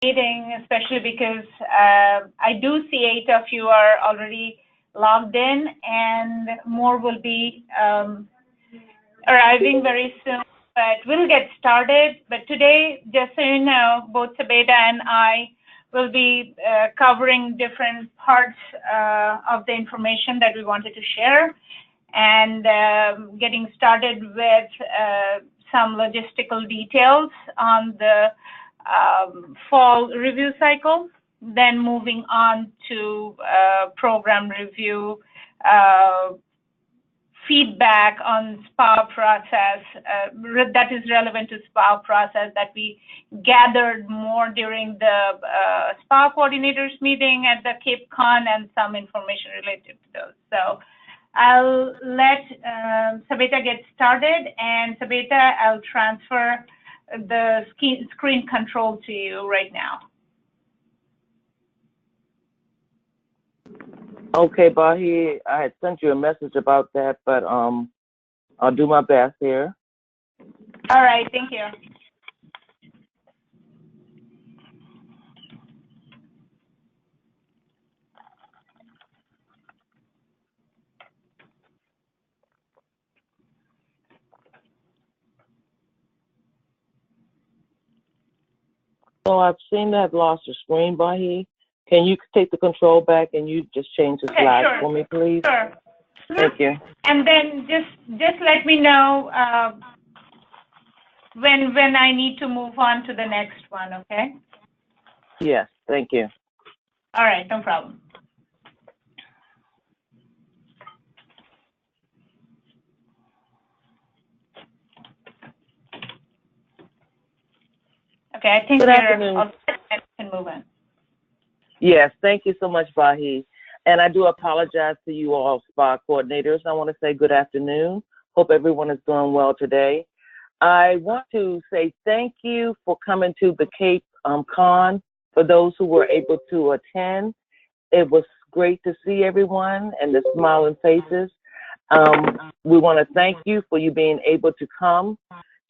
meeting, especially because I do see 8 of you are already logged in, and more will be arriving very soon. But we'll get started. But today, just so you know, both Sabeta and I will be covering different parts of the information that we wanted to share, and getting started with some logistical details on the fall review cycle, then moving on to program review, feedback on SPA process that is relevant to SPA process that we gathered more during the SPA coordinators meeting at the Cape Con, and some information related to those. So I'll let Sabeta get started, and Sabeta, I'll transfer the screen control to you right now. Okay, Bahi, I had sent you a message about that, but I'll do my best here. All right, thank you. So I've seen that I've lost your screen, Bahi. Can you take the control back and you just change the slide sure. for me, please? Sure. Thank you. And then just let me know when I need to move on to the next one, okay? Yes, thank you. All right, no problem. Okay, I think Good we're afternoon. all set and can move on. Yes, thank you so much, Bahi. And I do apologize to you all, SPA coordinators. I want to say good afternoon. Hope everyone is doing well today. I want to say thank you for coming to the Cape Con. For those who were able to attend, it was great to see everyone and the smiling faces. We want to thank you for you being able to come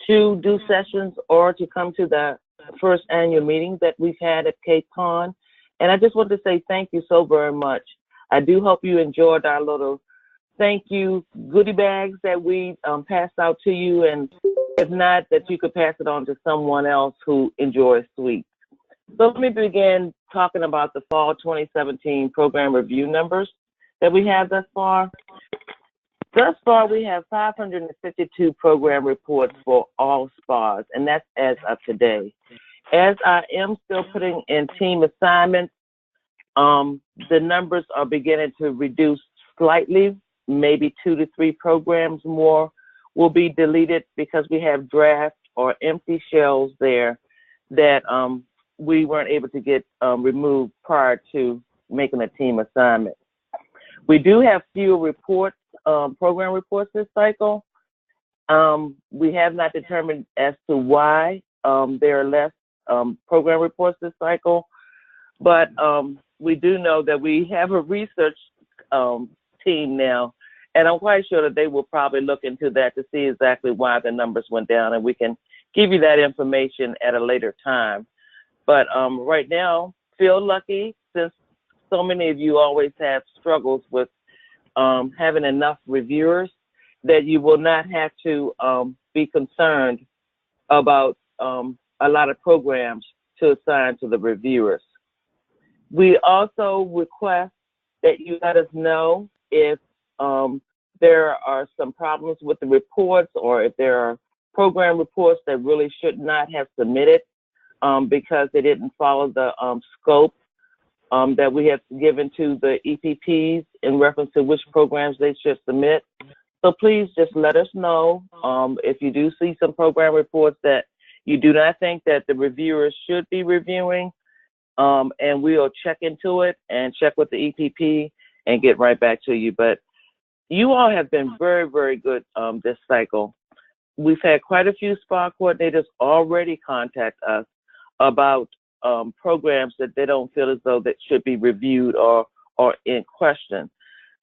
to do sessions or to come to the first annual meeting that we've had at Cape Con. And I just want to say thank you so very much. I do hope you enjoyed our little thank you goodie bags that we passed out to you, and if not, that you could pass it on to someone else who enjoys sweets. So let me begin talking about the fall 2017 program review numbers that we have thus far. Thus far, we have 552 program reports for all SPAs, and that's as of today. As I am still putting in team assignments, the numbers are beginning to reduce slightly. Maybe 2 to 3 programs more will be deleted because we have draft or empty shells there that we weren't able to get removed prior to making a team assignment. We do have fewer reports, program reports this cycle. We have not determined as to why there are less program reports this cycle, but we do know that we have a research team now, and I'm quite sure that they will probably look into that to see exactly why the numbers went down, and we can give you that information at a later time. But right now, feel lucky, since so many of you always have struggles with having enough reviewers, that you will not have to be concerned about a lot of programs to assign to the reviewers. We also request that you let us know if there are some problems with the reports, or if there are program reports that really should not have submitted because they didn't follow the scope that we have given to the EPPs in reference to which programs they should submit. So please just let us know if you do see some program reports that you do not think that the reviewers should be reviewing, and we'll check into it and check with the EPP and get right back to you. But you all have been very, very good this cycle. We've had quite a few SPA coordinators already contact us about programs that they don't feel as though that should be reviewed or in question.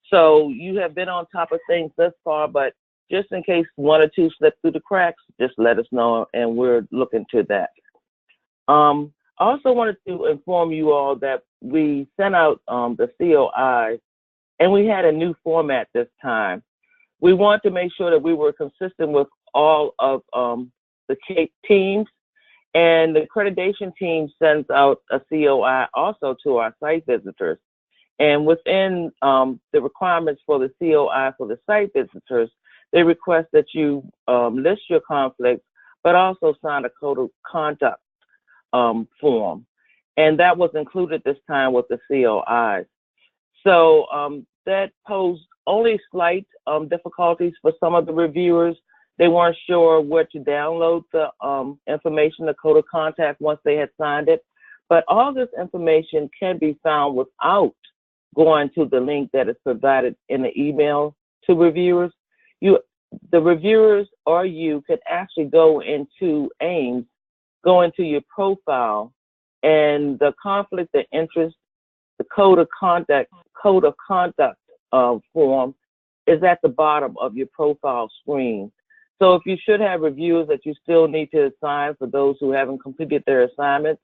So you have been on top of things thus far, but just in case 1 or 2 slip through the cracks, just let us know, and we're looking to that. Also wanted to inform you all that we sent out the COIs, and we had a new format this time. We want to make sure that we were consistent with all of the CAPE teams, and the accreditation team sends out a COI also to our site visitors. And within the requirements for the COI for the site visitors, they request that you list your conflicts, but also sign a code of conduct form. And that was included this time with the COIs. So that posed only slight difficulties for some of the reviewers. They weren't sure where to download the information, the code of contact, once they had signed it. But all this information can be found without going to the link that is provided in the email to reviewers. The reviewers or you could actually go into AIMS, go into your profile, and the conflict of interest, the code of conduct form is at the bottom of your profile screen. So if you should have reviewers that you still need to assign for those who haven't completed their assignments,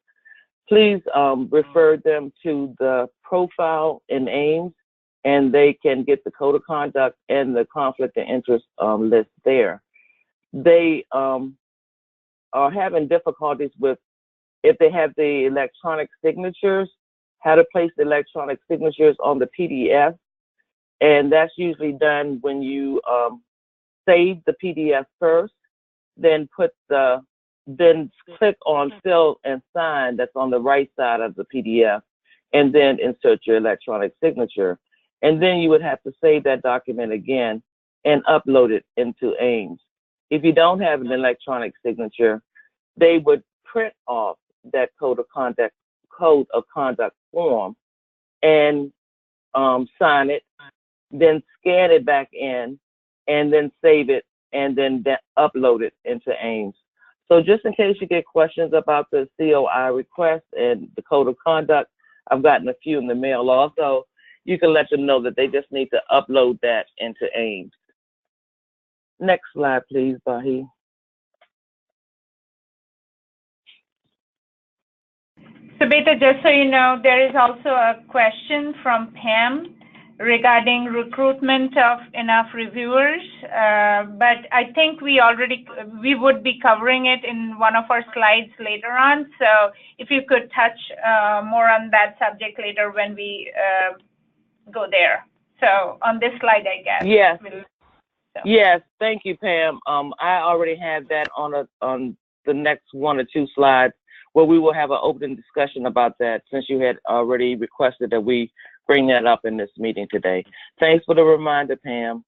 please refer them to the profile in AIMS, and they can get the code of conduct and the conflict of interest list there. They are having difficulties with, if they have the electronic signatures, how to place the electronic signatures on the PDF. And that's usually done when you save the PDF first, then then click on fill and sign that's on the right side of the PDF, and then insert your electronic signature. And then you would have to save that document again and upload it into AIMS. If you don't have an electronic signature, they would print off that code of conduct form and sign it, then scan it back in, and then save it, and then upload it into AIMS. So just in case you get questions about the COI request and the code of conduct, I've gotten a few in the mail also. You can let them know that they just need to upload that into AIMS. Next slide, please, Bahi. So Beta, just so you know, there is also a question from Pam regarding recruitment of enough reviewers, but I think we would be covering it in one of our slides later on. So if you could touch more on that subject later when we go there. So on this slide, I guess. Yes. Yes. Thank you, Pam. I already have that on the next one or two slides, where we will have an open discussion about that, since you had already requested that we bring that up in this meeting today. Thanks for the reminder, Pam.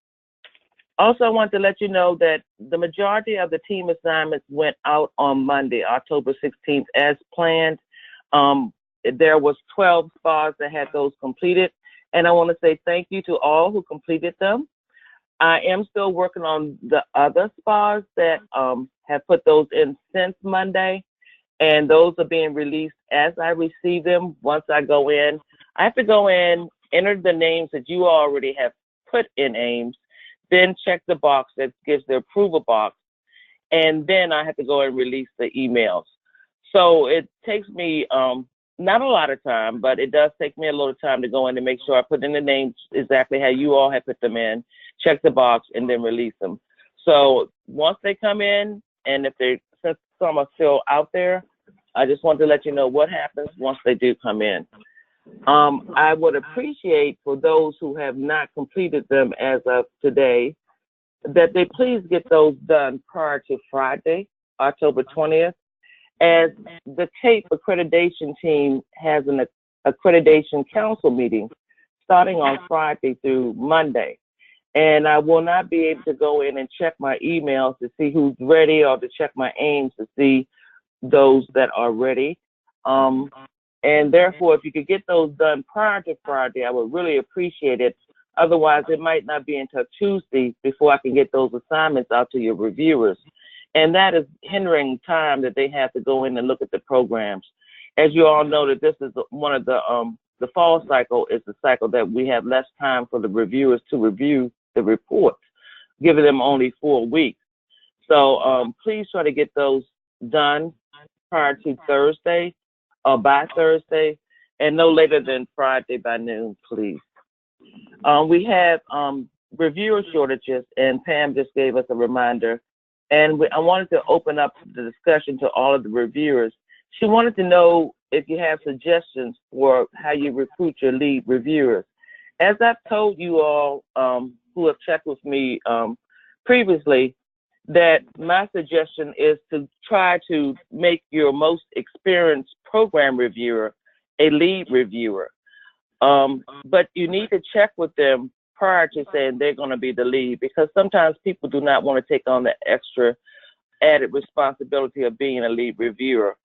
Also, I want to let you know that the majority of the team assignments went out on Monday, October 16th, as planned. There was 12 SPAs that had those completed, and I want to say thank you to all who completed them. I am still working on the other SPAs that have put those in since Monday, and those are being released as I receive them. Once I go in, I have to go in, enter the names that you already have put in AIMS, then check the box that gives the approval box, and then I have to go and release the emails. So it takes me not a lot of time, but it does take me a little time to go in and make sure I put in the names exactly how you all have put them in, check the box, and then release them. So once they come in, and since some are still out there, I just want to let you know what happens once they do come in. I would appreciate, for those who have not completed them as of today, that they please get those done prior to Friday, October 20th, as the CAPE accreditation team has an accreditation council meeting starting on Friday through Monday. And I will not be able to go in and check my emails to see who's ready, or to check my AIMS to see those that are ready. And therefore, if you could get those done prior to Friday, I would really appreciate it. Otherwise, it might not be until Tuesday before I can get those assignments out to your reviewers. And that is hindering time that they have to go in and look at the programs. As you all know, that this is one of the fall cycle is the cycle that we have less time for the reviewers to review the reports, giving them only 4 weeks. So please try to get those done prior to Thursday. by Thursday, and no later than Friday by noon, please. We have reviewer shortages, and Pam just gave us a reminder. And I wanted to open up the discussion to all of the reviewers. She wanted to know if you have suggestions for how you recruit your lead reviewers. As I've told you all who have checked with me previously, that my suggestion is to try to make your most experienced program reviewer a lead reviewer. But you need to check with them prior to saying they're going to be the lead, because sometimes people do not want to take on the extra added responsibility of being a lead reviewer.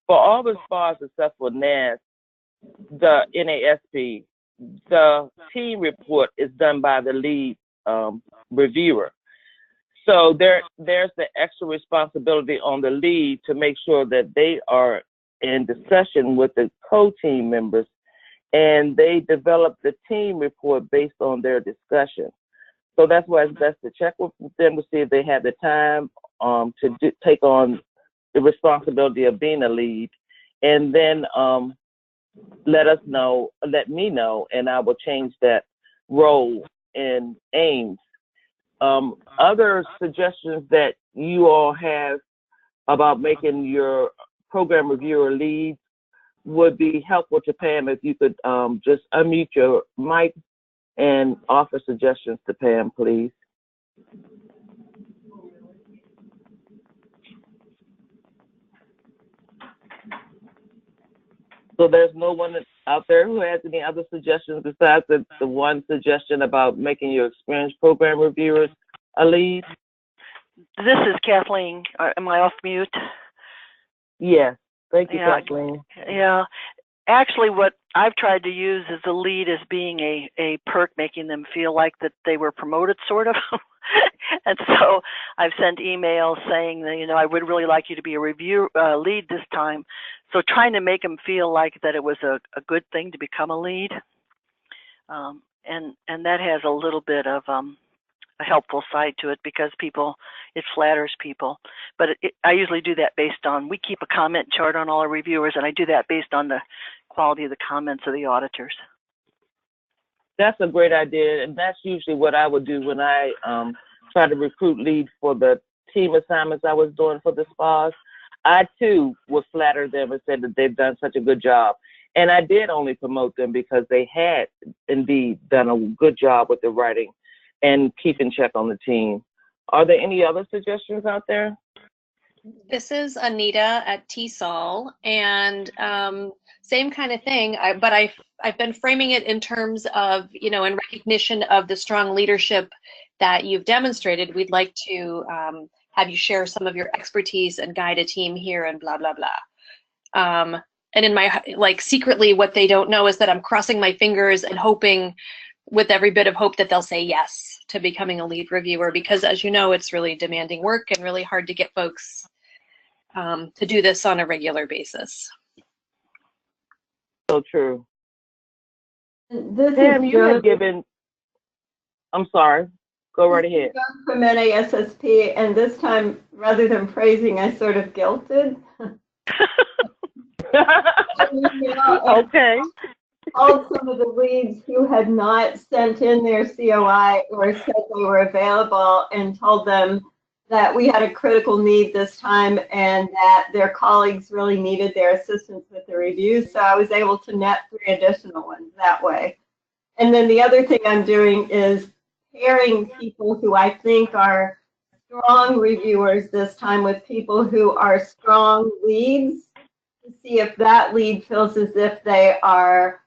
For all the spas except for NAS, the NASP, the team report is done by the lead reviewer. So there's the extra responsibility on the lead to make sure that they are in discussion with the co-team members, and they develop the team report based on their discussion. So that's why it's best to check with them to see if they have the time to take on the responsibility of being a lead, and then let me know, and I will change that role in AIMS. Other suggestions that you all have about making your program reviewer leads would be helpful to Pam if you could just unmute your mic and offer suggestions to Pam, please. So there's no one out there who has any other suggestions besides the one suggestion about making your experienced program reviewers a lead? This is Kathleen. Am I off mute? Yes. Thank you, Kathleen. Yeah. Actually, what I've tried to use as a lead as being a perk, making them feel like that they were promoted, sort of. And so I've sent emails saying that, I would really like you to be a review lead this time. So trying to make them feel like that it was a good thing to become a lead. And that has a little bit of a helpful side to it, because it flatters people. But I usually do that based on, we keep a comment chart on all our reviewers, and I do that based on the quality of the comments of the auditors. That's a great idea, and that's usually what I would do when I try to recruit leads for the team assignments I was doing for the spas. I too would flatter them and say that they've done such a good job. And I did only promote them because they had indeed done a good job with the writing and keeping check on the team. Are there any other suggestions out there? This is Anita at TSOL, and same kind of thing, but I've been framing it in terms of, in recognition of the strong leadership that you've demonstrated. We'd like to have you share some of your expertise and guide a team here and blah, blah, blah. And in my, secretly, what they don't know is that I'm crossing my fingers and hoping with every bit of hope that they'll say yes to becoming a lead reviewer, because as you know, it's really demanding work and really hard to get folks to do this on a regular basis. So true. This Pam, is you have given, I'm sorry, go right ahead. From NASSP, and this time, rather than praising, I sort of guilted. Okay. Called some of the leads who had not sent in their COI or said they were available, and told them that we had a critical need this time and that their colleagues really needed their assistance with the reviews. So I was able to net 3 additional ones that way. And then the other thing I'm doing is pairing people who I think are strong reviewers this time with people who are strong leads, to see if that lead feels as if they are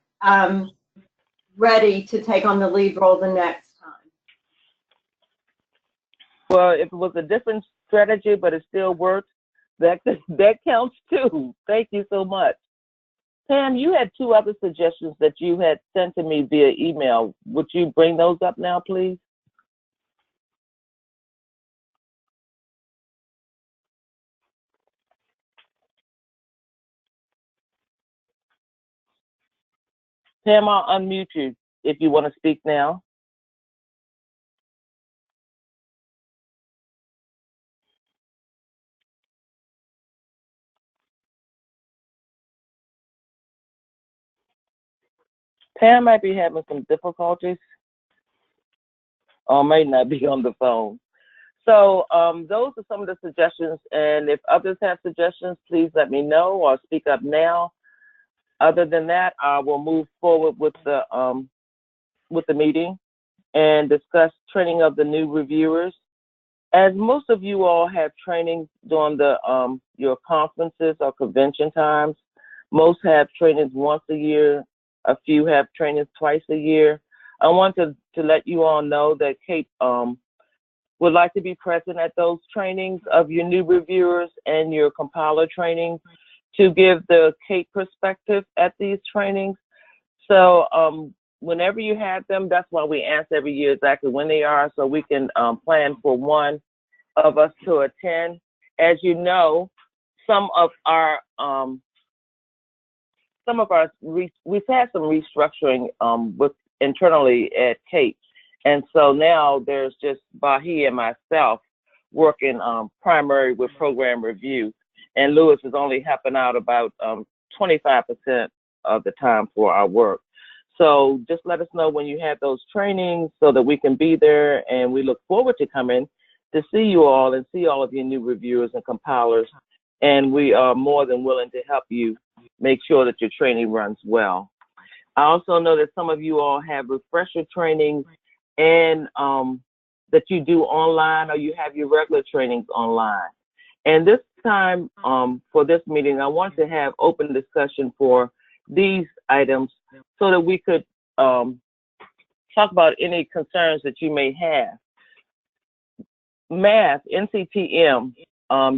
ready to take on the lead role the next time. Well, if it was a different strategy, but it still works, that counts too. Thank you so much. Pam, you had 2 other suggestions that you had sent to me via email. Would you bring those up now, please? Pam, I'll unmute you if you want to speak now. Pam might be having some difficulties or may not be on the phone. So those are some of the suggestions, and if others have suggestions, please let me know or speak up now. Other than that, I will move forward with the meeting and discuss training of the new reviewers. As most of you all have trainings during the your conferences or convention times, most have trainings once a year. A few have trainings twice a year. I want to let you all know that Kate would like to be present at those trainings of your new reviewers and your compiler trainings to give the Kate perspective at these trainings. So whenever you have them, that's why we ask every year exactly when they are, so we can plan for one of us to attend. As you know, some of our we've had some restructuring with internally at Kate. And so now there's just Bahi and myself working primary with program review. And Lewis is only helping out about 25% of the time for our work. So just let us know when you have those trainings so that we can be there. And we look forward to coming to see you all and see all of your new reviewers and compilers. And we are more than willing to help you make sure that your training runs well. I also know that some of you all have refresher trainings and that you do online, or you have your regular trainings online. And this time for this meeting, I want to have open discussion for these items so that we could talk about any concerns that you may have. Math, NCTM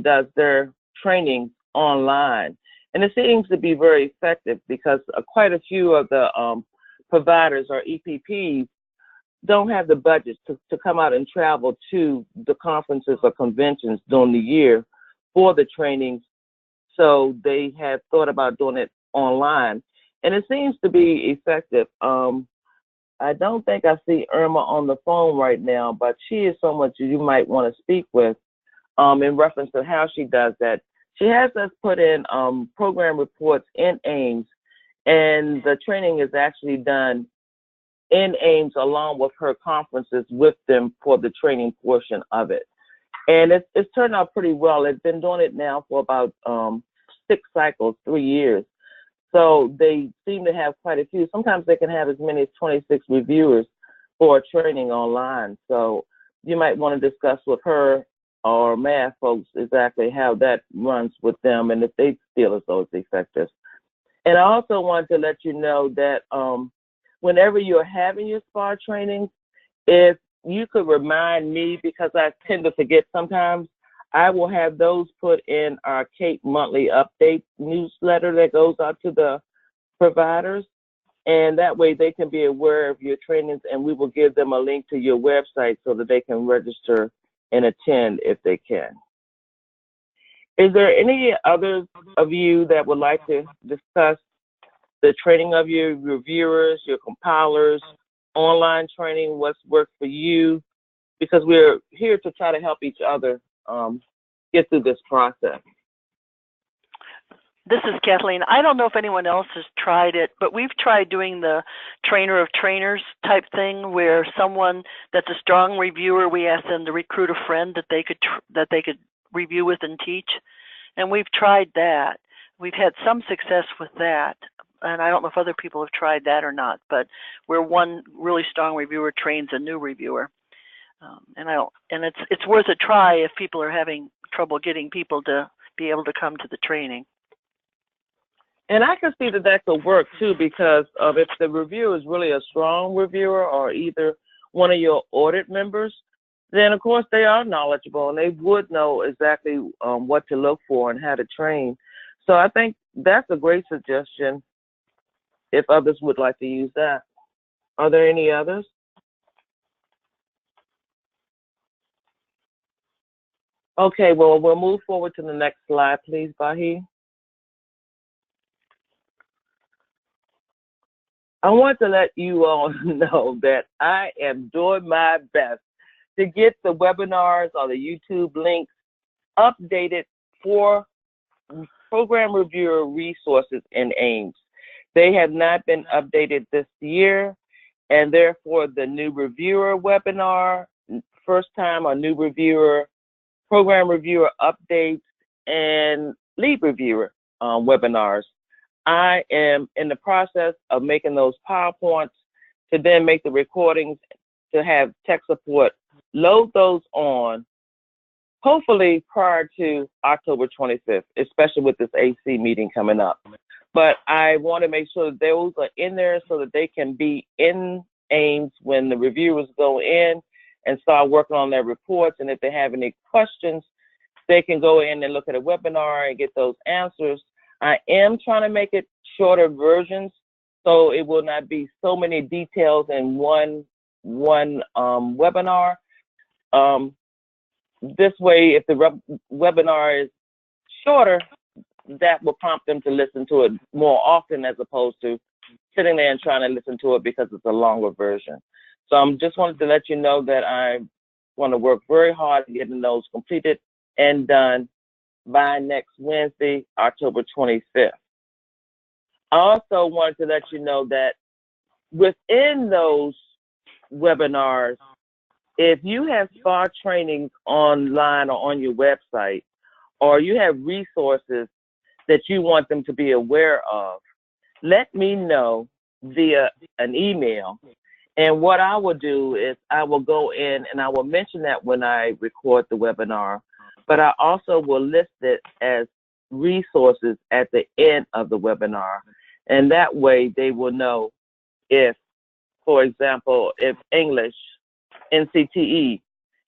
does their training online, and it seems to be very effective because quite a few of the providers or EPPs don't have the budget to come out and travel to the conferences or conventions during the year for the trainings. So they have thought about doing it online, and it seems to be effective. I don't think I see Irma on the phone right now, but she is someone you might want to speak with in reference to how she does that. She has us put in program reports in Ames, and the training is actually done in Ames along with her conferences with them for the training portion of it. And it's turned out pretty well. It's been doing it now for about 6 cycles, 3 years. So they seem to have quite a few. Sometimes they can have as many as 26 reviewers for a training online. So you might want to discuss with her or math folks exactly how that runs with them and if they feel as though it's effective. And I also want to let you know that whenever you're having your SPA trainings, if you could remind me, because I tend to forget sometimes, I will have those put in our Kate monthly update newsletter that goes out to the providers. And that way they can be aware of your trainings, and we will give them a link to your website so that they can register and attend if they can. Is there any others of you that would like to discuss the training of your reviewers, your compilers, online training, what's worked for you? Because we're here to try to help each other get through this process. This is Kathleen. I don't know if anyone else has tried it, but we've tried doing the trainer of trainers type thing where someone that's a strong reviewer, we ask them to recruit a friend that they could review with and teach. And we've tried that. We've had some success with that. And I don't know if other people have tried that or not, but where one really strong reviewer trains a new reviewer. And it's worth a try if people are having trouble getting people to be able to come to the training. And I can see that that could work too, because if the reviewer is really a strong reviewer or either one of your audit members, then of course they are knowledgeable and they would know exactly what to look for and how to train. So I think that's a great suggestion if others would like to use that. Are there any others? Okay, well, we'll move forward to the next slide, please, Bahi. I want to let you all know that I am doing my best to get the webinars or the YouTube links updated for program reviewer resources in Ames. They have not been updated this year, and therefore the new reviewer webinar, first time a new reviewer, program reviewer updates, and lead reviewer webinars. I am in the process of making those PowerPoints to then make the recordings to have tech support load those on, hopefully prior to October 25th, especially with this AC meeting coming up. But I want to make sure that those are in there so that they can be in Ames when the reviewers go in and start working on their reports. And if they have any questions, they can go in and look at a webinar and get those answers. I am trying to make it shorter versions so it will not be so many details in one webinar. This way, if the webinar is shorter, that will prompt them to listen to it more often as opposed to sitting there and trying to listen to it because it's a longer version. So I just wanted to let you know that I want to work very hard at getting those completed and done by next Wednesday, October 25th. I also wanted to let you know that within those webinars, if you have SPA trainings online or on your website, or you have resources that you want them to be aware of, let me know via an email. And what I will do is I will go in and I will mention that when I record the webinar, but I also will list it as resources at the end of the webinar. And that way they will know if, for example, if English NCTE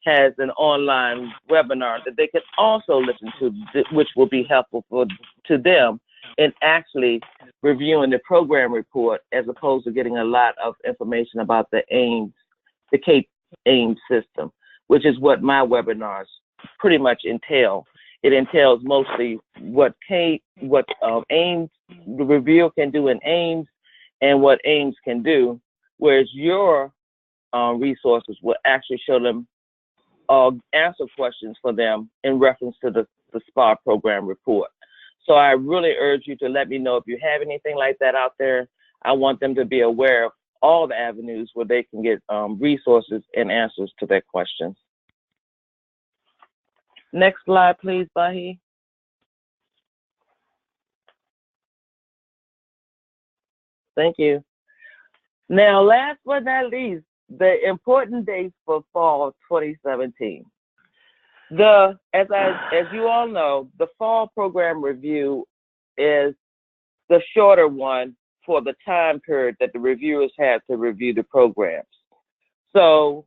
has an online webinar that they can also listen to, which will be helpful to them in actually reviewing the program report, as opposed to getting a lot of information about the Ames, the CAPE Ames system, which is what my webinars pretty much entail. It entails mostly what Ames, the reviewer can do in Ames, and what Ames can do, whereas your resources will actually show them, answer questions for them in reference to the SPA program report. So I really urge you to let me know if you have anything like that out there. I want them to be aware of all the avenues where they can get resources and answers to their questions. Next slide, please, Bahi. Thank you. Now, last but not least, the important dates for fall of 2017. As you all know, the fall program review is the shorter one for the time period that the reviewers have to review the programs. So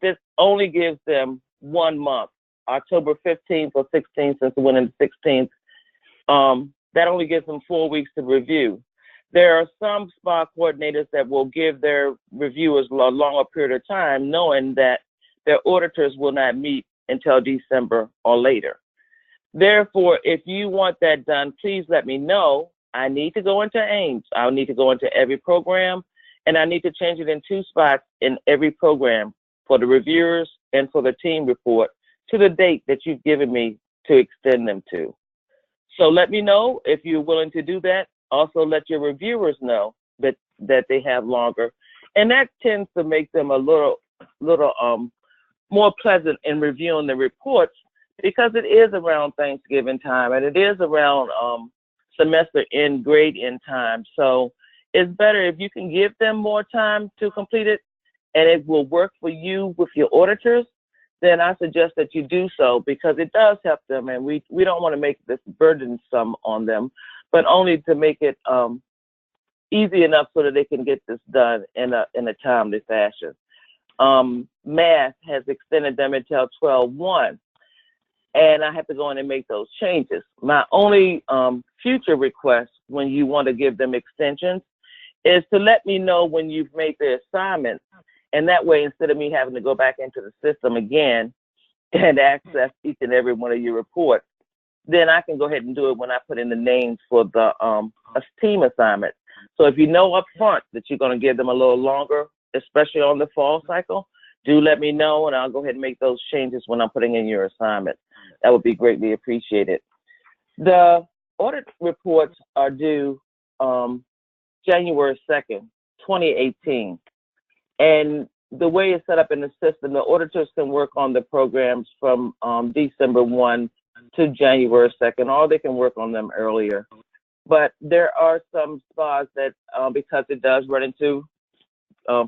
this only gives them 1 month, October 15th or 16th, since it went into 16th. That only gives them 4 weeks to review. There are some SPA coordinators that will give their reviewers a longer period of time, knowing that their auditors will not meet until December or later. Therefore, if you want that done, please let me know. I need to go into Ames. I'll need to go into every program, and I need to change it in 2 spots in every program for the reviewers and for the team report to the date that you've given me to extend them to. So let me know if you're willing to do that. Also let your reviewers know that they have longer. And that tends to make them a little more pleasant in reviewing the reports, because it is around Thanksgiving time and it is around semester end, grade end time. So it's better if you can give them more time to complete it and it will work for you with your auditors, then I suggest that you do so, because it does help them, and we don't want to make this burdensome on them, but only to make it easy enough so that they can get this done in a timely fashion. Math has extended them until 12/1, and I have to go in and make those changes. My only future request when you want to give them extensions is to let me know when you've made the assignments, and that way, instead of me having to go back into the system again and access each and every one of your reports, then I can go ahead and do it when I put in the names for the team assignment. So if you know up front that you're going to give them a little longer, especially on the fall cycle, do let me know, and I'll go ahead and make those changes when I'm putting in your assignment. That would be greatly appreciated. The audit reports are due January 2nd, 2018. And the way it's set up in the system, the auditors can work on the programs from December 1 to January 2nd, or they can work on them earlier. But there are some spas that, because it does run into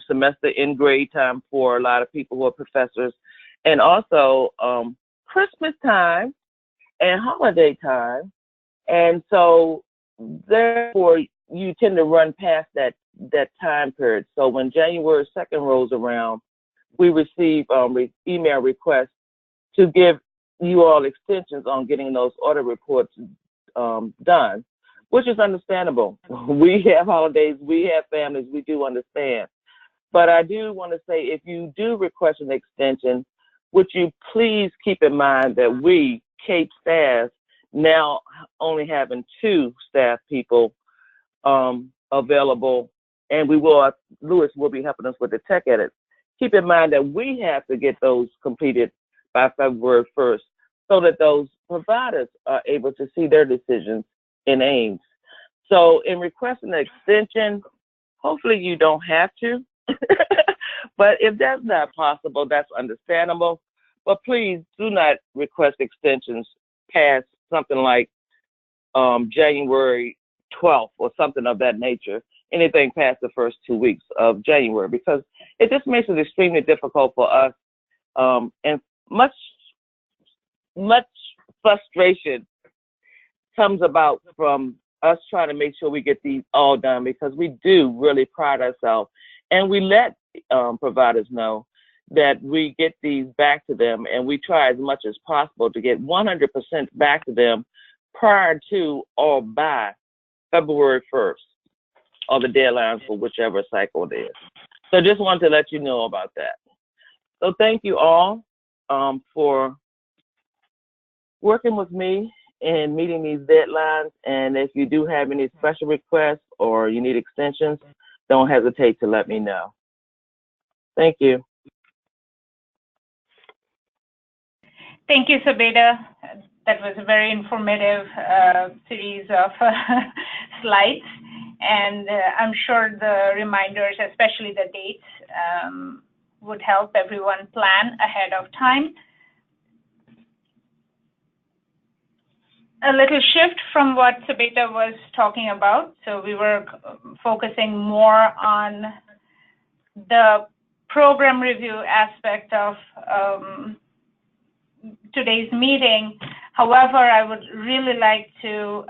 semester in grade time for a lot of people who are professors, and also Christmas time and holiday time. And so therefore you tend to run past that time period. So when January 2nd rolls around, we receive email requests to give you all extensions on getting those audit reports done, which is understandable. We have holidays, we have families, we do understand. But I do want to say, if you do request an extension, would you please keep in mind that we, CAPE staff, now only having 2 staff people available, and Lewis will be helping us with the tech edits. Keep in mind that we have to get those completed by February 1st so that those providers are able to see their decisions in Ames. So in requesting an extension, hopefully you don't have to, but if that's not possible, that's understandable. But please do not request extensions past something like January 12th or something of that nature, anything past the first 2 weeks of January, because it just makes it extremely difficult for us, and much frustration comes about from us trying to make sure we get these all done, because we do really pride ourselves, and we let providers know that we get these back to them, and we try as much as possible to get 100% back to them prior to or by February 1st, or the deadlines for whichever cycle it is. So just wanted to let you know about that. So thank you all for working with me in meeting these deadlines. And if you do have any special requests or you need extensions, don't hesitate to let me know. Thank you. Thank you, Sabeda. That was a very informative series of slides. And I'm sure the reminders, especially the dates, would help everyone plan ahead of time. A little shift from what Sabeda was talking about. So we were focusing more on the program review aspect of today's meeting. However, I would really like to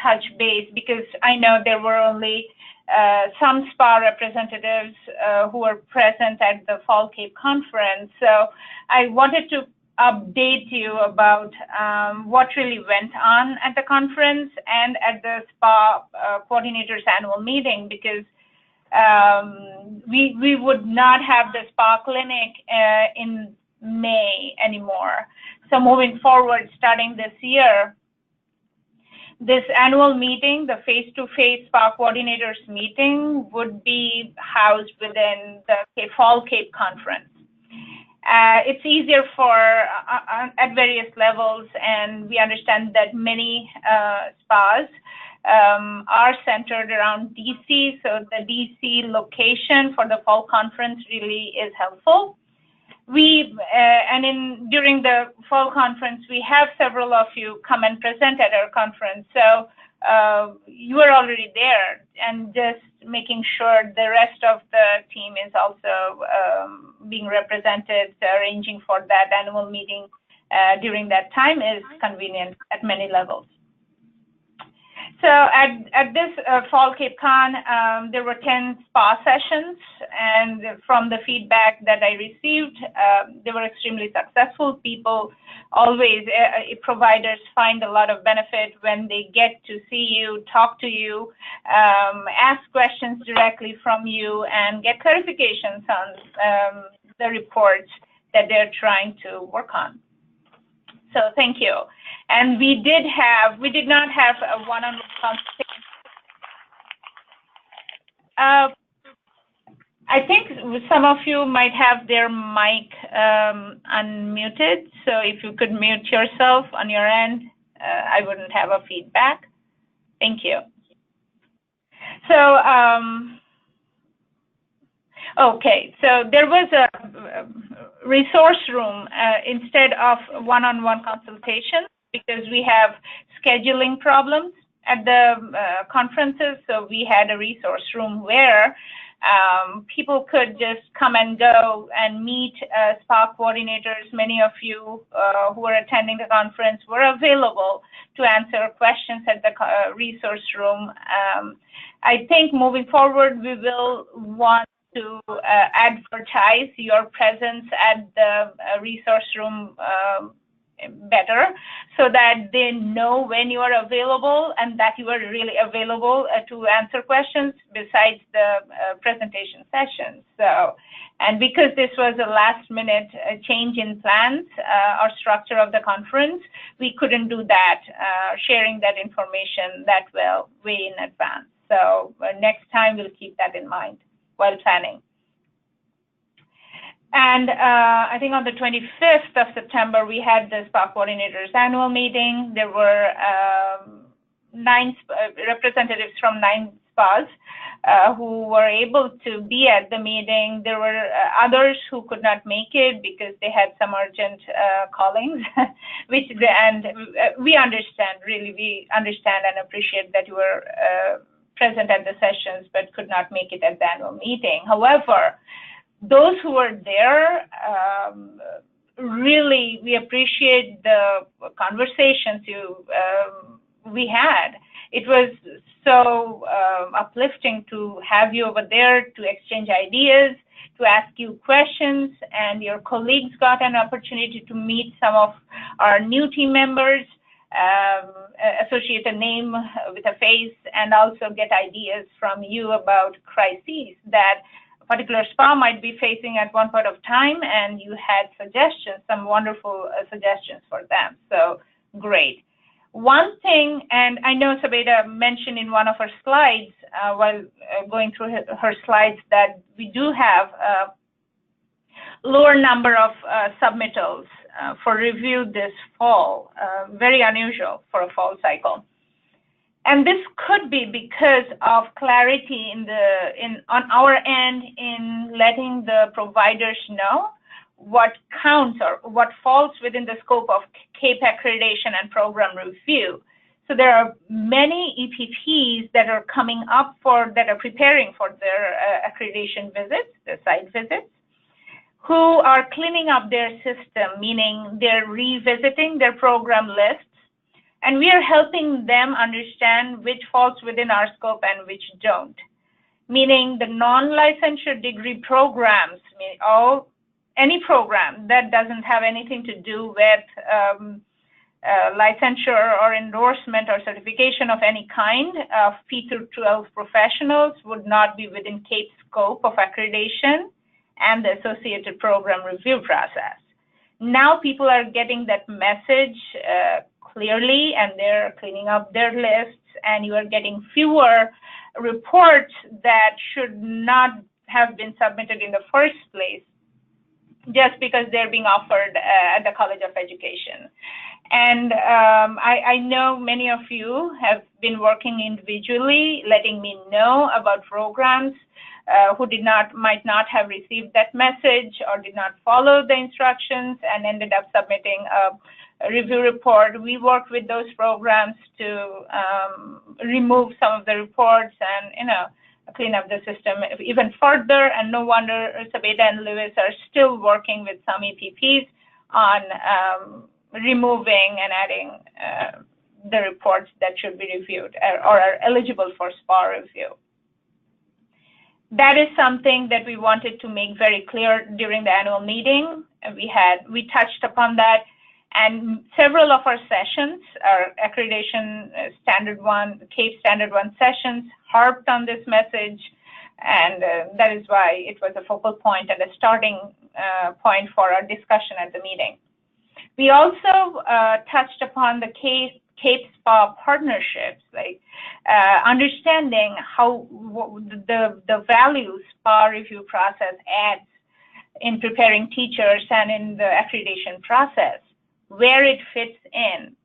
touch base, because I know there were only some SPA representatives who were present at the Fall Cape conference. So I wanted to update you about what really went on at the conference and at the SPA coordinators annual meeting, because we would not have the SPA clinic in May anymore. So moving forward, starting this year, this annual meeting, the face-to-face SPA coordinators meeting, would be housed within the Fall Cape conference. It's easier at various levels, and we understand that many SPAs are centered around DC, so the DC location for the fall conference really is helpful. During the fall conference, we have several of you come and present at our conference. So you are already there, and just making sure the rest of the team is also being represented, arranging for that annual meeting during that time is convenient at many levels. So at this Fall Cape Con, there were 10 SPA sessions, and from the feedback that I received, they were extremely successful. People always, providers find a lot of benefit when they get to see you, talk to you, ask questions directly from you, and get clarifications on the reports that they're trying to work on. So thank you. And we did not have a one-on-one conversation. I think some of you might have their mic unmuted. So if you could mute yourself on your end, I wouldn't have a feedback. Thank you. So So, okay, so there was a resource room instead of one-on-one consultation because we have scheduling problems at the conferences. So we had a resource room where people could just come and go and meet SPA coordinators. Many of you who were attending the conference were available to answer questions at the resource room. I think moving forward, we will want to advertise your presence at the resource room better so that they know when you are available and that you are really available to answer questions besides the presentation sessions. So, and because this was a last minute change in plans or structure of the conference, we couldn't do that, sharing that information that well way in advance. So next time we'll keep that in mind while planning. And I think on the 25th of September, we had the SPA coordinators annual meeting. There were 9 representatives from 9 SPAs who were able to be at the meeting. There were others who could not make it because they had some urgent callings, which and we understand, really, we understand and appreciate that you were present at the sessions but could not make it at the annual meeting. However, those who were there, really, we appreciate the conversations we had. It was so uplifting to have you over there to exchange ideas, to ask you questions, and your colleagues got an opportunity to meet some of our new team members, associate a name with a face, and also get ideas from you about crises that particular SPA might be facing at one point of time, and you had suggestions, some wonderful suggestions for them. So great. One thing, and I know Sabeda mentioned in one of her slides while going through her slides that we do have a lower number of submittals for review this fall, very unusual for a fall cycle. And this could be because of clarity on our end in letting the providers know what counts or what falls within the scope of CAPE accreditation and program review. So there are many EPPs that are coming up that are preparing for their accreditation visits, their site visits, who are cleaning up their system, meaning they're revisiting their program lists. And we are helping them understand which falls within our scope and which don't. Meaning the non-licensure degree programs, any program that doesn't have anything to do with licensure or endorsement or certification of any kind of P through 12 professionals would not be within CAPE scope of accreditation and the associated program review process. Now people are getting that message clearly, and they're cleaning up their lists, and you are getting fewer reports that should not have been submitted in the first place just because they're being offered at the College of Education. And I know many of you have been working individually, letting me know about programs who might not have received that message or did not follow the instructions and ended up submitting a review report. We work with those programs to remove some of the reports and clean up the system even further. And no wonder Sabeda and Lewis are still working with some EPPs on removing and adding the reports that should be reviewed or are eligible for SPA review. That is something that we wanted to make very clear during the annual meeting. We touched upon that, and several of our sessions, our accreditation standard 1, CAPE standard 1 sessions harped on this message, and that is why it was a focal point and a starting point for our discussion at the meeting. We also touched upon the CAPE SPA partnerships, like understanding how the value SPA review process adds in preparing teachers and in the accreditation process, where it fits in,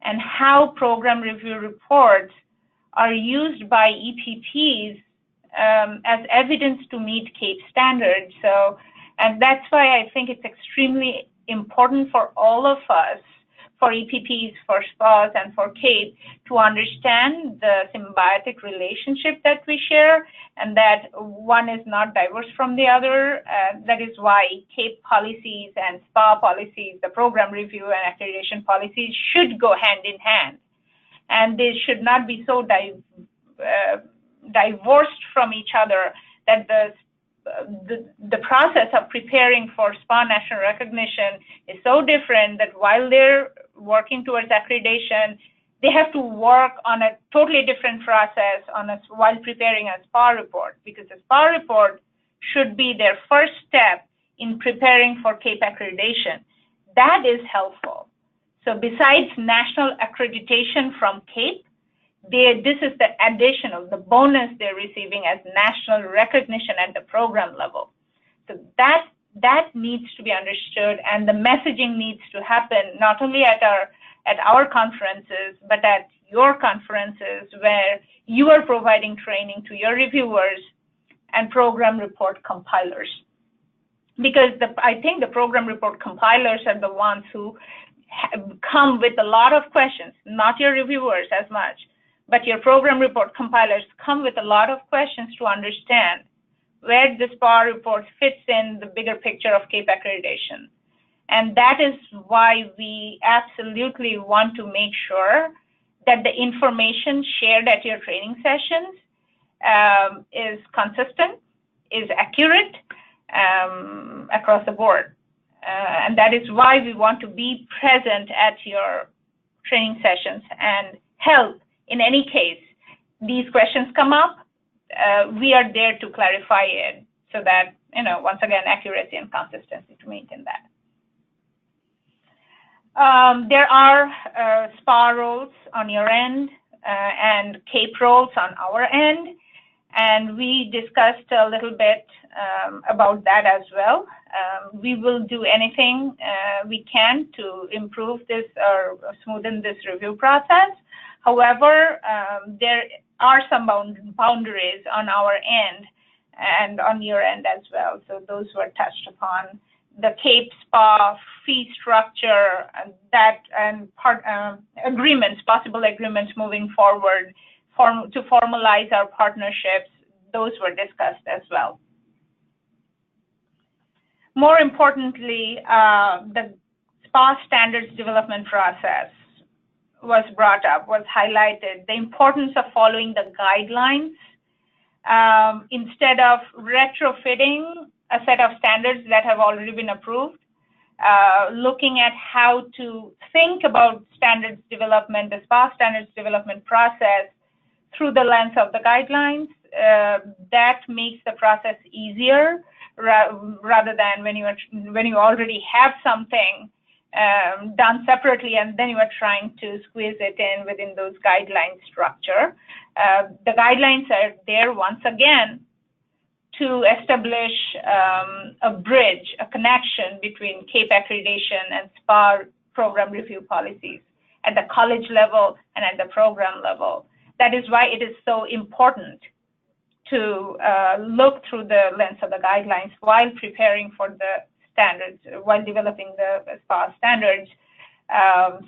and how program review reports are used by EPPs as evidence to meet CAPE standards. So, and that's why I think it's extremely important for all of us, for EPPs, for SPAs, and for CAPE, to understand the symbiotic relationship that we share, and that one is not diverse from the other. That is why CAPE policies and SPA policies, the program review and accreditation policies, should go hand in hand. And they should not be so divorced from each other that the process of preparing for SPA national recognition is so different that while they're working towards accreditation, they have to work on a totally different process while preparing a SPA report, because the SPA report should be their first step in preparing for CAPE accreditation. That is helpful. So besides national accreditation from CAPE, this is the additional, the bonus they're receiving as national recognition at the program level. So that needs to be understood, and the messaging needs to happen not only at our conferences, but at your conferences, where you are providing training to your reviewers and program report compilers. Because I think the program report compilers are the ones who come with a lot of questions, not your reviewers as much, but your program report compilers come with a lot of questions to understand where the SPA report fits in the bigger picture of CAPE accreditation. And that is why we absolutely want to make sure that the information shared at your training sessions is consistent, is accurate across the board. And that is why we want to be present at your training sessions and help. In any case, these questions come up, we are there to clarify it so that, once again, accuracy and consistency to maintain that. There are SPA roles on your end and CAPE roles on our end, and we discussed a little bit about that as well. We will do anything we can to improve this or smoothen this review process. However, there are some boundaries on our end and on your end as well. So those were touched upon. The CAPE SPA fee structure and agreements, possible agreements moving forward to formalize our partnerships, those were discussed as well. More importantly, the SPA standards development process was brought up, was highlighted, the importance of following the guidelines instead of retrofitting a set of standards that have already been approved, looking at how to think about standards development, the SPA standards development process through the lens of the guidelines. That makes the process easier rather than when you already have something done separately and then you are trying to squeeze it in within those guideline structure. The guidelines are there once again to establish a bridge, a connection between CAPE accreditation and SPA program review policies at the college level and at the program level. That is why it is so important to look through the lens of the guidelines while preparing for the standards, while developing the SPA standards.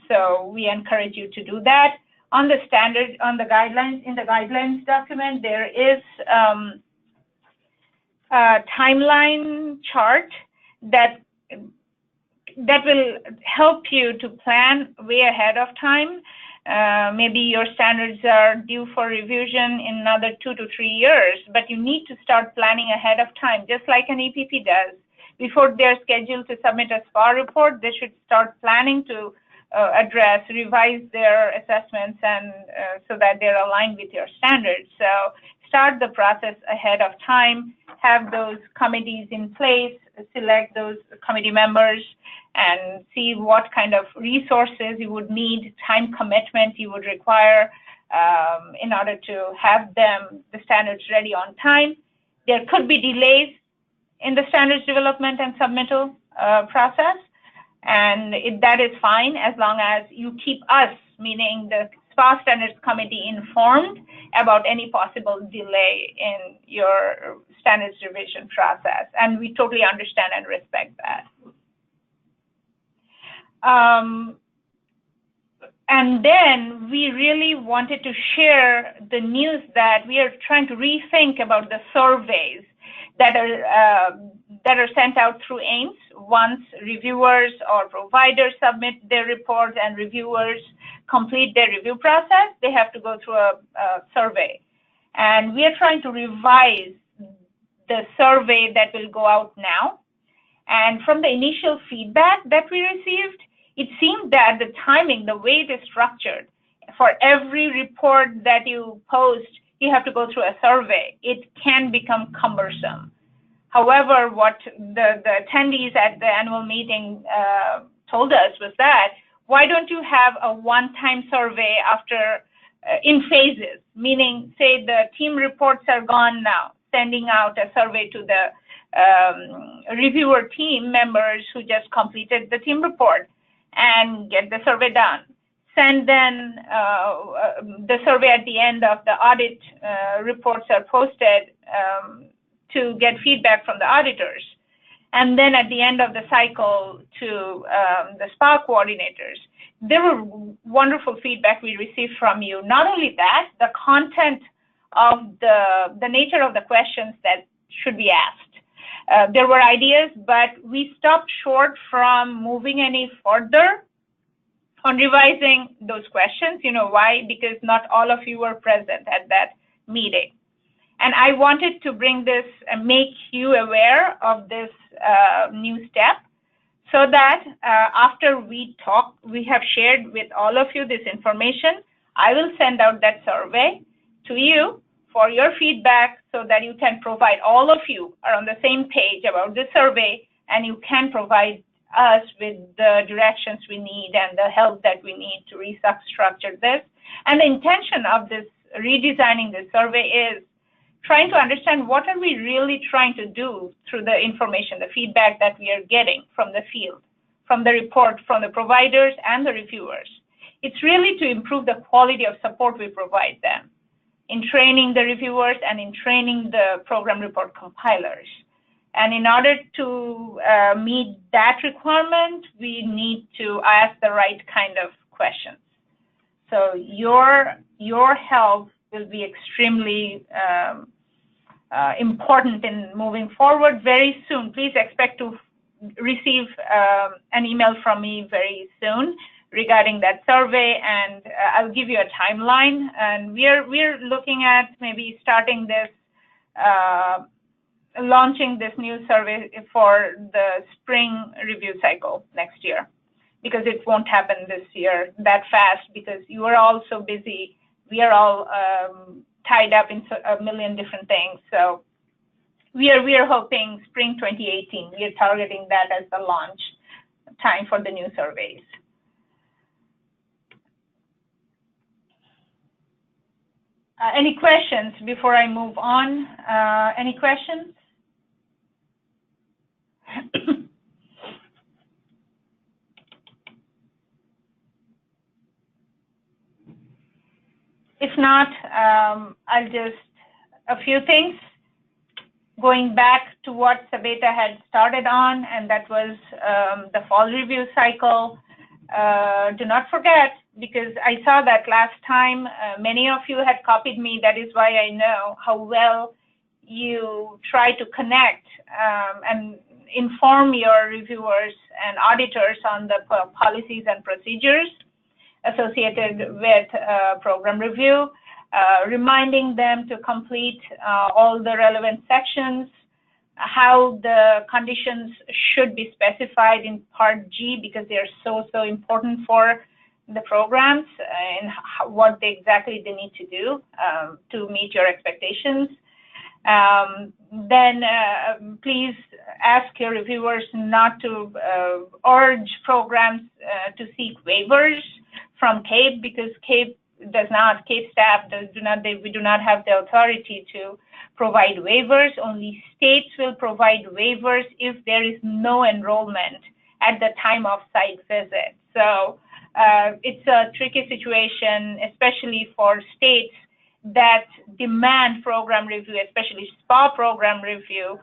So we encourage you to do that. On the standard, on the guidelines, in the guidelines document, there is a timeline chart that will help you to plan way ahead of time. Maybe your standards are due for revision in another 2 to 3 years, but you need to start planning ahead of time, just like an EPP does. Before they're scheduled to submit a SPA report, they should start planning to revise their assessments and so that they're aligned with your standards. So start the process ahead of time, have those committees in place, select those committee members, and see what kind of resources you would need, time commitment you would require in order to have the standards ready on time. There could be delays in the standards development and submittal process, and that is fine as long as you keep us, meaning the SPA Standards Committee informed about any possible delay in your standards revision process, and we totally understand and respect that. And then we really wanted to share the news that we are trying to rethink about the surveys that are sent out through AIMS. Once reviewers or providers submit their reports and reviewers complete their review process, they have to go through a survey. And we are trying to revise the survey that will go out now. And from the initial feedback that we received, it seemed that the timing, the way it is structured, for every report that you post, you have to go through a survey. It can become cumbersome. However, what the attendees at the annual meeting told us was that, why don't you have a one-time survey after in phases, meaning say the team reports are gone now, sending out a survey to the reviewer team members who just completed the team report and get the survey done. Send then the survey at the end of the audit reports are posted to get feedback from the auditors. And then at the end of the cycle to the SPA coordinators. There were wonderful feedback we received from you. Not only that, the content of the nature of the questions that should be asked. There were ideas, but we stopped short from moving any further on revising those questions. You know why? Because not all of you were present at that meeting. And I wanted to bring this and make you aware of this new step so that after we talk, we have shared with all of you this information. I will send out that survey to you for your feedback so that you can provide, all of you are on the same page about this survey, and you can provide us with the directions we need and the help that we need to restructure this. And the intention of this redesigning this survey is trying to understand what are we really trying to do through the information, the feedback that we are getting from the field, from the report, from the providers and the reviewers. It's really to improve the quality of support we provide them in training the reviewers and in training the program report compilers. And in order to meet that requirement, we need to ask the right kind of questions. So your help will be extremely important in moving forward very soon. Please expect to receive an email from me very soon regarding that survey, and I'll give you a timeline. And we're looking at maybe starting this, launching this new survey for the spring review cycle next year, because it won't happen this year that fast because you are all so busy. We are all tied up in a million different things. So we are hoping spring 2018. We are targeting that as the launch time for the new surveys. Any questions before I move on? Any questions? If not, I'll just, a few things. Going back to what Sabeta had started on, and that was the fall review cycle. Do not forget, because I saw that last time, many of you had copied me. That is why I know how well you try to connect and inform your reviewers and auditors on the policies and procedures associated with program review, reminding them to complete all the relevant sections, how the conditions should be specified in Part G, because they're so important for the programs and what exactly they need to do to meet your expectations. Then please ask your reviewers not to urge programs to seek waivers from CAPE, because CAPE staff we do not have the authority to provide waivers. Only states will provide waivers if there is no enrollment at the time of site visit. So it's a tricky situation, especially for states that demand program review, especially SPA program review,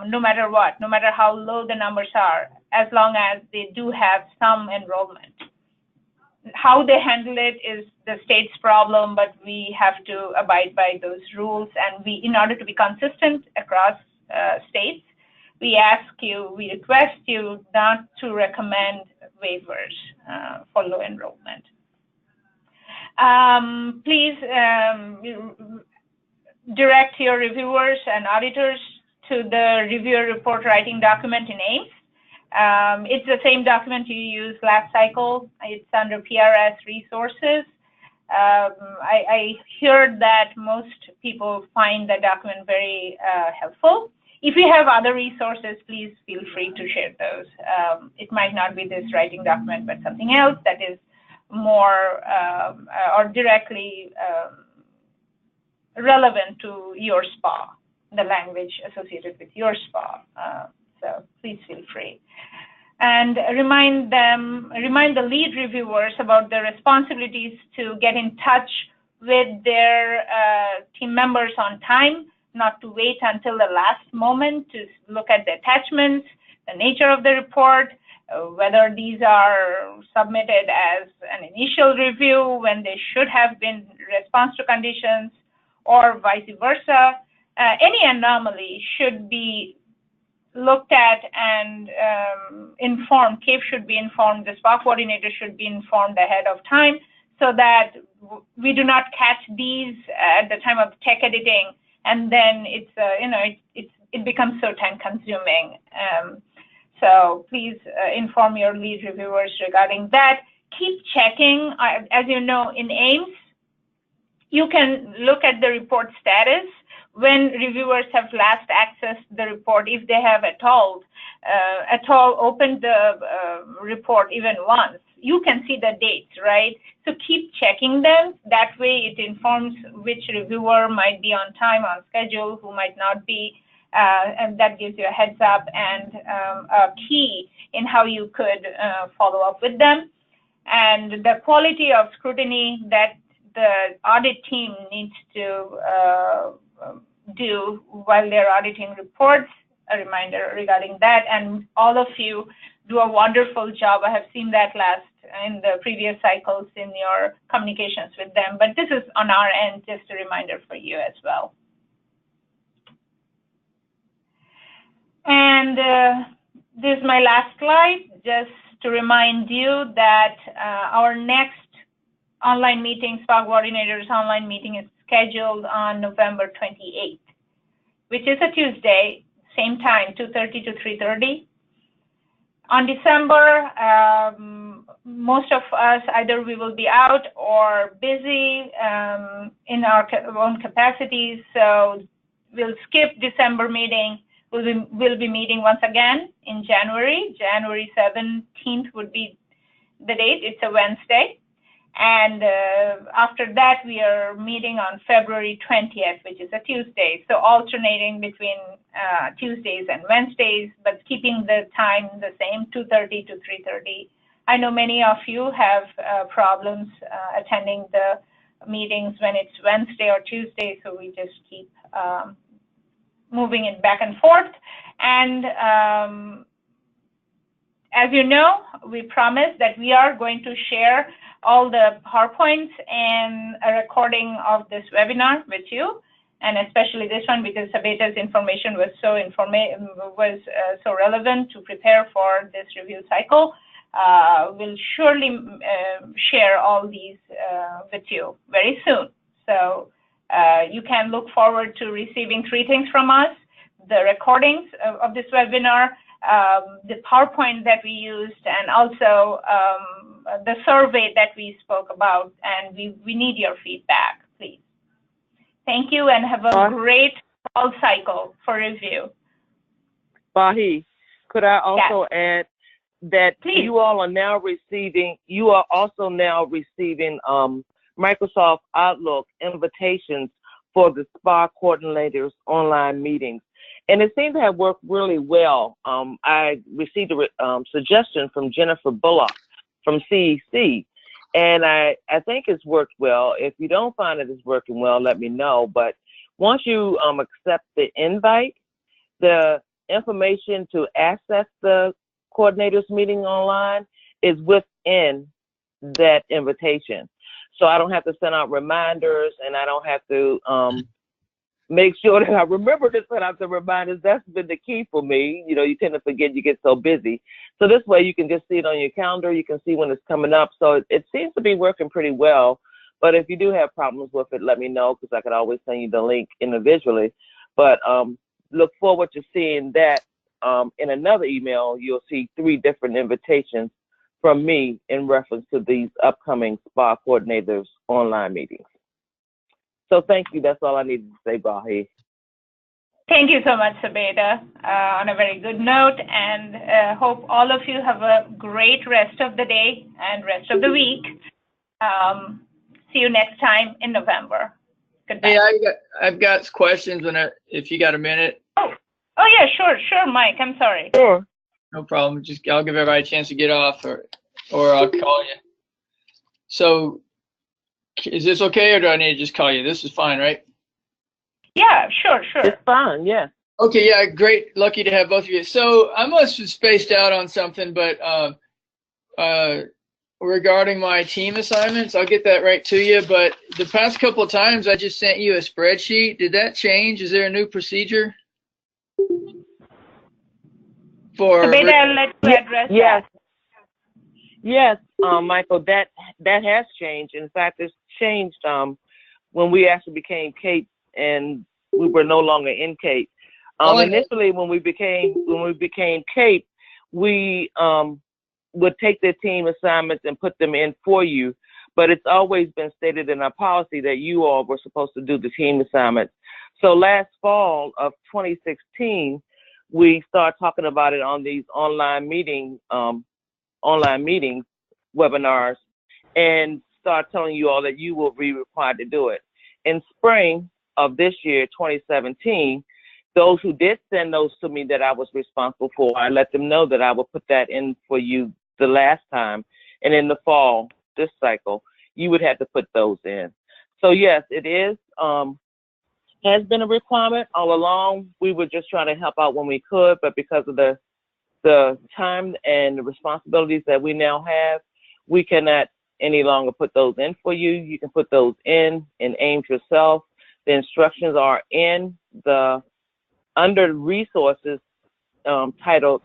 no matter what, no matter how low the numbers are, as long as they do have some enrollment. How they handle it is the state's problem, but we have to abide by those rules. And we, in order to be consistent across states, we request you not to recommend waivers for low enrollment. Please direct your reviewers and auditors to the reviewer report writing document in AIMS. It's the same document you used last cycle. It's under PRS resources. I heard that most people find the document very helpful. If you have other resources, please feel free to share those. It might not be this writing document, but something else that is more or directly relevant to your SPA, the language associated with your SPA. So please feel free. And remind the lead reviewers about their responsibilities to get in touch with their team members on time, not to wait until the last moment to look at the attachments, the nature of the report, whether these are submitted as an initial review when they should have been response to conditions, or vice versa. Any anomaly should be looked at and informed. CAPE should be informed, the SPA coordinator should be informed ahead of time, so that we do not catch these at the time of tech editing, and then it's it becomes so time consuming. So please inform your lead reviewers regarding that. Keep checking. As you know, in AIMS, you can look at the report status when reviewers have last accessed the report, if they have at all opened the report even once. You can see the dates, right? So keep checking them. That way it informs which reviewer might be on time, on schedule, who might not be, and that gives you a heads up and a key in how you could follow up with them. And the quality of scrutiny that the audit team needs to do while they're auditing reports, a reminder regarding that. And all of you do a wonderful job. I have seen that in the previous cycles in your communications with them, but this is on our end, just a reminder for you as well. And this is my last slide, just to remind you that our next online meeting, SPA coordinators online meeting, is scheduled on November 28th, which is a Tuesday, same time, 2:30 to 3:30. On December, most of us, either we will be out or busy in our own capacities, so we'll skip December meeting. We'll be meeting once again in January. January 17th would be the date. It's a Wednesday. And after that, we are meeting on February 20th, which is a Tuesday. So alternating between Tuesdays and Wednesdays, but keeping the time the same, 2:30 to 3:30. I know many of you have problems attending the meetings when it's Wednesday or Tuesday, so we just keep moving it back and forth. And as you know, we promised that we are going to share all the PowerPoints and a recording of this webinar with you, and especially this one because Sabeta's information was so relevant to prepare for this review cycle. We'll surely share all these with you very soon. So you can look forward to receiving 3 things from us: the recordings of this webinar, the PowerPoint that we used, and also the survey that we spoke about. And we need your feedback, please. Thank you, and have a great fall cycle for review. Bahi, could I also add that Please. you are also now receiving Microsoft Outlook invitations for the SPA coordinators online meetings. And it seems to have worked really well. I received a suggestion from Jennifer Bullock from CEC. And I think it's worked well. If you don't find that it's working well, let me know. But once you accept the invite, the information to access the coordinators meeting online is within that invitation. So I don't have to send out reminders, and I don't have to make sure that I remember to send out the reminders. That's been the key for me. You know, you tend to forget, you get so busy. So this way you can just see it on your calendar. You can see when it's coming up. So it seems to be working pretty well. But if you do have problems with it, let me know, because I could always send you the link individually. But look forward to seeing that in another email. You'll see 3 different invitations from me in reference to these upcoming SPA coordinators online meetings. So thank you. That's all I needed to say, Bahi. Thank you so much, Sabeda, on a very good note, and hope all of you have a great rest of the day and rest of the week. See you next time in November. Goodbye. Hey, I've got questions if you got a minute. Oh yeah, sure, Mike. I'm sorry. Sure. No problem. I'll give everybody a chance to get off, or I'll call you. So, is this okay, or do I need to just call you? This is fine, right? Yeah, sure. It's fine, yeah. Okay, yeah, great. Lucky to have both of you. So I must have spaced out on something, but regarding my team assignments, I'll get that right to you. But the past couple of times I just sent you a spreadsheet. Did that change? Is there a new procedure? Sabeda, I'll let you address that. Yes, Michael, that has changed. In fact, it's changed when we actually became CAPE and we were no longer in CAPE. Initially, when we became CAPE, we would take their team assignments and put them in for you. But it's always been stated in our policy that you all were supposed to do the team assignments. So last fall of 2016, we started talking about it on these online meetings, webinars, and start telling you all that you will be required to do it. In spring of this year, 2017, those who did send those to me that I was responsible for, I let them know that I would put that in for you the last time. And in the fall, this cycle, you would have to put those in. So yes, it is, has been a requirement all along. We were just trying to help out when we could, but because of the time and the responsibilities that we now have, we cannot any longer put those in for you. You can put those in AIMS yourself. The instructions are in under resources titled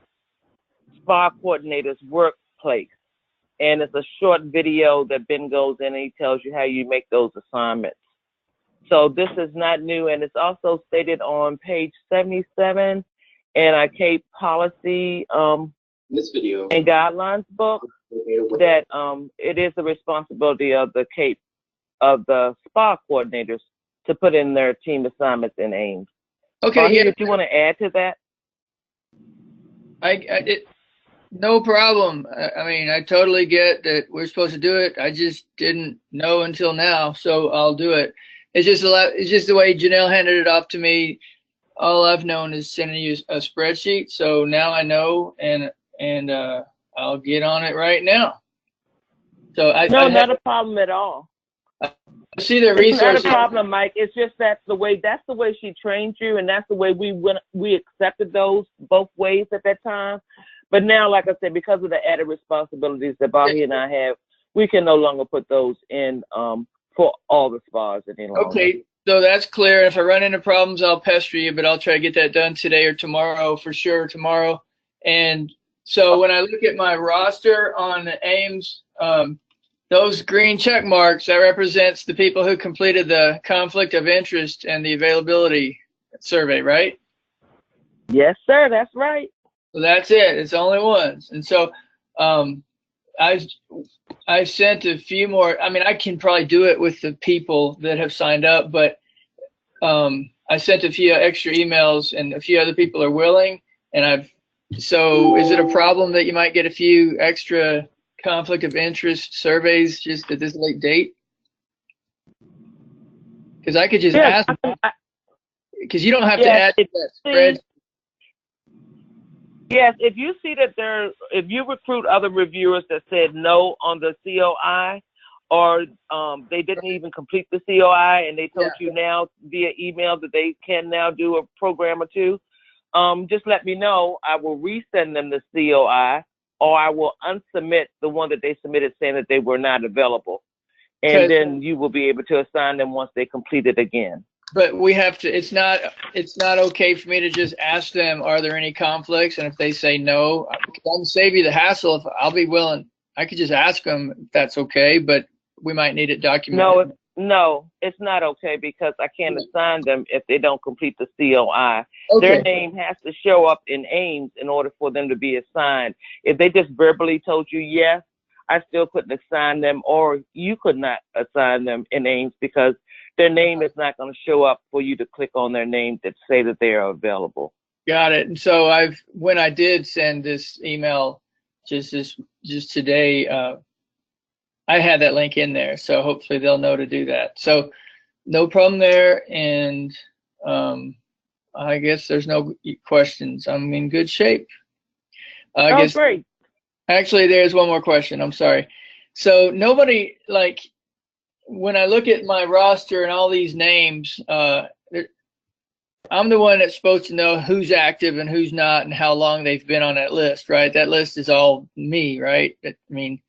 SPA Coordinators Workplace. And it's a short video that Ben goes in and he tells you how you make those assignments. So this is not new, and it's also stated on page 77 in our CAPE policy this video and guidelines book that it is the responsibility of the CAPE, of the SPA coordinators, to put in their team assignments in AIMS. Okay, yeah. If you want to add to that? No problem. I mean, I totally get that we're supposed to do it. I just didn't know until now, so I'll do it. It's just the way Janelle handed it off to me. All I've known is sending you a spreadsheet, so now I know, and I'll get on it right now. So not a problem at all. I see the resources. It's not a problem, Mike. It's just that's the way she trained you, and that's the way we accepted those both ways at that time. But now, like I said, because of the added responsibilities that Bahi and I have, we can no longer put those in for all the spas any longer. Okay, so that's clear. If I run into problems, I'll pester you, but I'll try to get that done today or tomorrow, for sure tomorrow. And so when I look at my roster on AIMS, those green check marks, that represents the people who completed the conflict of interest and the availability survey, right? Yes, sir, that's right. So that's it. It's only ones. And so I sent a few more. I mean, I can probably do it with the people that have signed up, but I sent a few extra emails, and a few other people are willing. And so is it a problem that you might get a few extra conflict of interest surveys just at this late date? Because I could just ask, because you don't have to add to that spread. Yes, if you see that if you recruit other reviewers that said no on the COI, or they didn't even complete the COI and they told you now via email that they can now do a program or two, just let me know. I will resend them the COI, or I will unsubmit the one that they submitted saying that they were not available. And then you will be able to assign them once they complete it again. But we have to, it's not okay for me to just ask them, are there any conflicts? And if they say no, I can save you the hassle. If I'll be willing, I could just ask them if that's okay, but we might need it documented. No, it's not okay, because I can't assign them if they don't complete the COI. Okay. Their name has to show up in Ames in order for them to be assigned. If they just verbally told you yes, I still couldn't assign them, or you could not assign them in Ames, because their name is not going to show up for you to click on their name to say that they are available. Got it. And so when I did send this email just today, I had that link in there, so hopefully they'll know to do that. So no problem there, and I guess there's no questions. I'm in good shape. I guess, great. Actually, there's one more question. I'm sorry. So nobody, like, when I look at my roster and all these names, I'm the one that's supposed to know who's active and who's not and how long they've been on that list, right? That list is all me, right? I mean,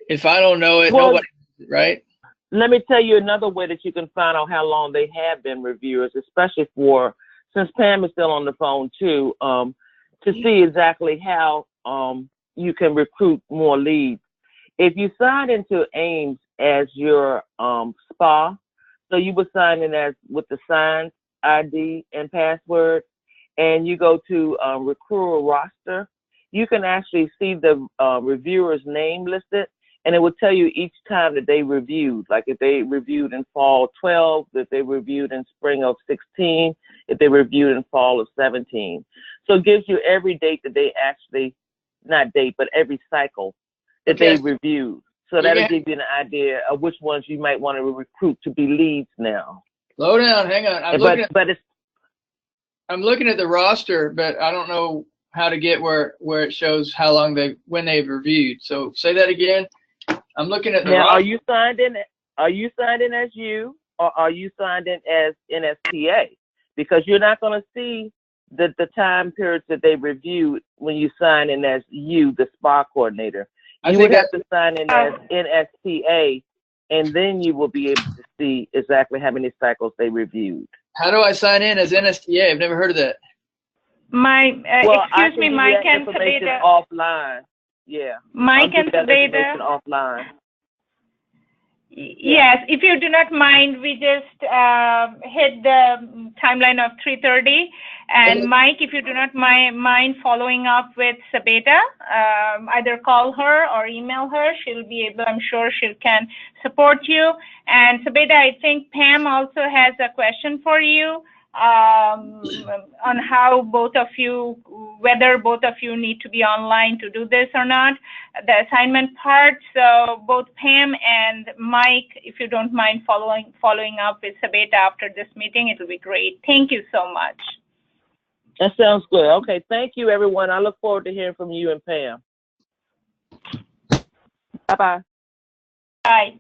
if I don't know it, nobody knows it, right? Let me tell you another way that you can find out how long they have been reviewers, especially since Pam is still on the phone too, to see exactly how you can recruit more leads. If you sign into Ames as your SPA, so you would sign in as with the signs, ID, and password, and you go to recruiter roster, you can actually see the reviewer's name listed, and it will tell you each time that they reviewed. Like if they reviewed in fall 12, if they reviewed in spring of 16, if they reviewed in fall of 17. So it gives you every date that they actually, not date, but every cycle that they reviewed. So that'll give you an idea of which ones you might want to recruit to be leads now. Slow down, hang on. I'm looking at the roster, but I don't know how to get where it shows how long when they've reviewed. So say that again. I'm looking at the roster. Are you signed in? Are you signed in as you, or are you signed in as NSPA? Because you're not going to see the time periods that they reviewed when you sign in as you, the SPA coordinator. You would have to sign in as NSPA, and then you will be able to see exactly how many cycles they reviewed. How do I sign in as NSTA? I've never heard of that. Excuse me, Mike and Sabeda. Offline. Yeah. Mike and Sabeda. Offline. Yes, if you do not mind, we just hit the timeline of 3:30. And Mike, if you do not mind following up with Sabeda, either call her or email her. She'll be able, I'm sure she can support you. And Sabeda, I think Pam also has a question for you on how whether both of you need to be online to do this or not, the assignment part. So both Pam and Mike, if you don't mind following up with Sabeda after this meeting, it'll be great. Thank you so much. That sounds good. Okay, thank you, everyone. I look forward to hearing from you and Pam. Bye-bye. Bye.